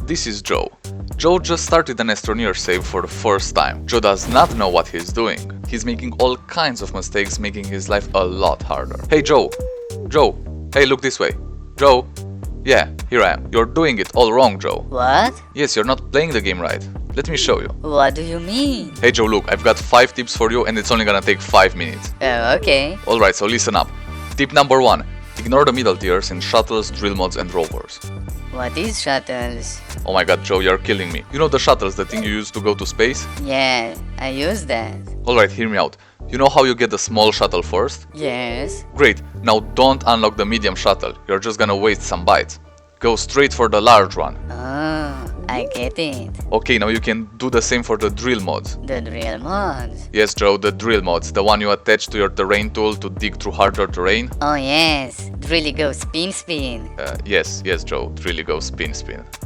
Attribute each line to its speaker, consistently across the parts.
Speaker 1: this is Joe. Joe just started an Astroneer save for the first time. Joe does not know what he's doing. He's making all kinds of mistakes, making his life a lot harder. Hey Joe! Joe! Hey, look this way. Joe! Yeah, here I am. You're doing it all wrong, Joe.
Speaker 2: What?
Speaker 1: Yes, you're not playing the game right. Let me show you.
Speaker 2: What do you mean?
Speaker 1: Hey Joe, look, I've got 5 tips for you and it's only gonna take 5 minutes.
Speaker 2: Okay.
Speaker 1: Alright, so listen up. Tip number 1. Ignore the middle tiers in shuttles, drill mods and rovers.
Speaker 2: What is shuttles?
Speaker 1: Oh my god, Joe, you're killing me. You know the shuttles, the thing you use to go to space?
Speaker 2: Yeah, I use that.
Speaker 1: Alright, hear me out. You know how you get the small shuttle first?
Speaker 2: Yes.
Speaker 1: Great, now don't unlock the medium shuttle. You're just gonna waste some bytes. Go straight for the large one.
Speaker 2: Oh, I get it.
Speaker 1: Okay, now you can do the same for the drill mods.
Speaker 2: The drill mods.
Speaker 1: Yes, Joe, the drill mods, the one you attach to your terrain tool to dig through harder terrain.
Speaker 2: Oh yes, really go spin spin.
Speaker 1: Yes, Joe, it really goes spin.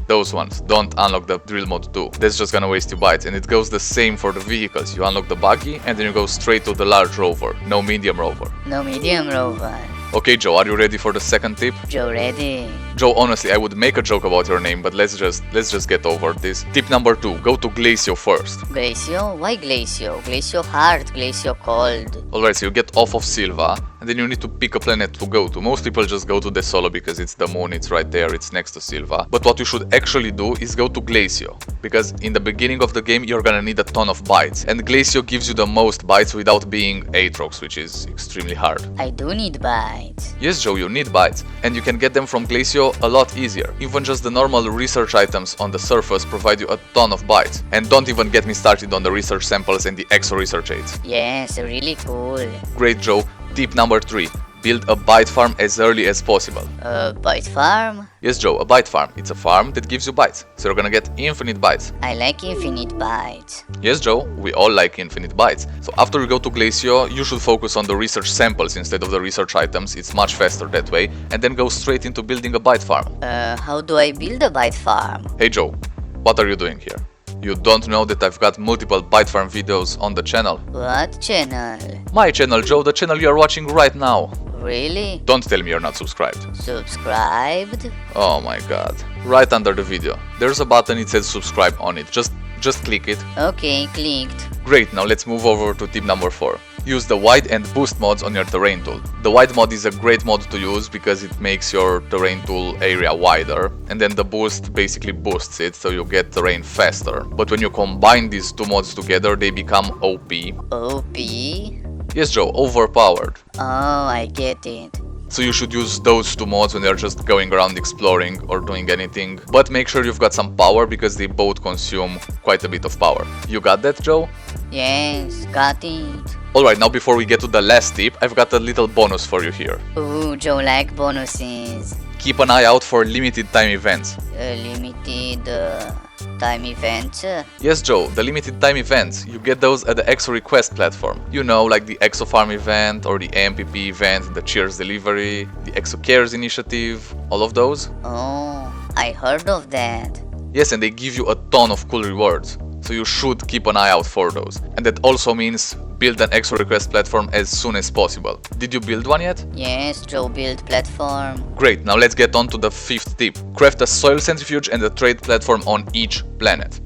Speaker 1: Those ones, don't unlock the drill mod too. That's just gonna waste you bytes, and it goes the same for the vehicles. You unlock the buggy and then you go straight to the large rover, no medium rover.
Speaker 2: No medium rover.
Speaker 1: Okay, Joe, are you ready for the second tip?
Speaker 2: Joe ready.
Speaker 1: Joe, honestly, I would make a joke about your name, but let's just get over this. Tip number 2, go to Glacio first.
Speaker 2: Glacio? Why Glacio? Glacio hard, Glacio cold.
Speaker 1: Alright, so you get off of Silva, and then you need to pick a planet to go to. Most people just go to the Solo because it's the moon, it's right there, it's next to Silva. But what you should actually do is go to Glacio, because in the beginning of the game you're gonna need a ton of bytes, and Glacio gives you the most bytes without being Aatrox, which is extremely hard.
Speaker 2: I do need bytes.
Speaker 1: Yes, Joe, you need bytes, and you can get them from Glacio a lot easier. Even just the normal research items on the surface provide you a ton of bytes. And don't even get me started on the research samples and the exo research aids.
Speaker 2: Yes, really cool.
Speaker 1: Great, Joe. Tip number 3. Build a byte farm as early as possible.
Speaker 2: Byte Farm?
Speaker 1: Yes, Joe, a byte farm. It's a farm that gives you bytes, so you're gonna get infinite bytes.
Speaker 2: I like infinite bytes.
Speaker 1: Yes, Joe, we all like infinite bytes. So after you go to Glacio, you should focus on the research samples instead of the research items. It's much faster that way. And then go straight into building a byte farm.
Speaker 2: How do I build a byte farm?
Speaker 1: Hey Joe, what are you doing here? You don't know that I've got multiple byte farm videos on the channel?
Speaker 2: What channel?
Speaker 1: My channel, Joe, the channel you are watching right now.
Speaker 2: Really?
Speaker 1: Don't tell me you're not subscribed.
Speaker 2: Subscribed?
Speaker 1: Oh my god. Right under the video. There's a button, it says subscribe on it. Just click it.
Speaker 2: Okay, clicked.
Speaker 1: Great, now let's move over to tip number 4. Use the wide and boost mods on your terrain tool. The wide mod is a great mod to use because it makes your terrain tool area wider, and then the boost basically boosts it so you get terrain faster. But when you combine these two mods together, they become OP.
Speaker 2: OP?
Speaker 1: Yes, Joe, overpowered.
Speaker 2: Oh, I get it.
Speaker 1: So you should use those two mods when you're just going around exploring or doing anything. But make sure you've got some power because they both consume quite a bit of power. You got that, Joe?
Speaker 2: Yes, got it.
Speaker 1: Alright, now before we get to the last tip, I've got a little bonus for you here.
Speaker 2: Ooh, Joe like bonuses.
Speaker 1: Keep an eye out for limited time events.
Speaker 2: Limited time events?
Speaker 1: Yes, Joe, the limited time events. You get those at the EXO request platform. You know, like the EXO Farm event or the AMPP event, the Cheers delivery, the EXO Cares initiative, all of those.
Speaker 2: Oh, I heard of that.
Speaker 1: Yes, and they give you a ton of cool rewards. So you should keep an eye out for those. And that also means build an EXO request platform as soon as possible. Did you build one yet?
Speaker 2: Yes, Joe build platform.
Speaker 1: Great, now let's get on to the 5th tip. Craft a soil centrifuge and a trade platform on each planet.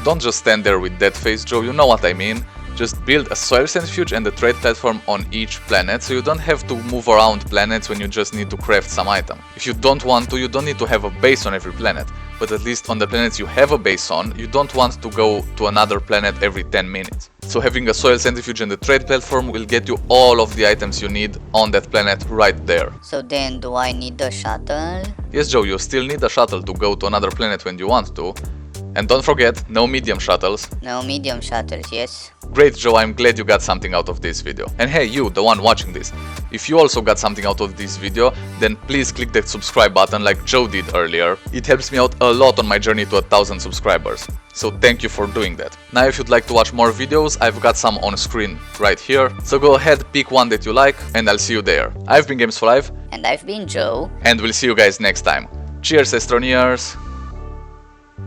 Speaker 1: Don't just stand there with that face, Joe, you know what I mean. Just build a soil centrifuge and a trade platform on each planet, so you don't have to move around planets when you just need to craft some item. If you don't want to, you don't need to have a base on every planet. But at least on the planets you have a base on, you don't want to go to another planet every 10 minutes. So having a soil centrifuge and a trade platform will get you all of the items you need on that planet right there.
Speaker 2: So then do I need the shuttle?
Speaker 1: Yes, Joe, you still need a shuttle to go to another planet when you want to. And don't forget, no medium shuttles.
Speaker 2: No medium shuttles, yes.
Speaker 1: Great, Joe, I'm glad you got something out of this video. And hey, you, the one watching this, if you also got something out of this video, then please click that subscribe button like Joe did earlier. It helps me out a lot on my journey to 1,000 subscribers. So thank you for doing that. Now if you'd like to watch more videos, I've got some on screen right here. So go ahead, pick one that you like, and I'll see you there. I've been Games for Life.
Speaker 2: And I've been Joe.
Speaker 1: And we'll see you guys next time. Cheers, Astroneers!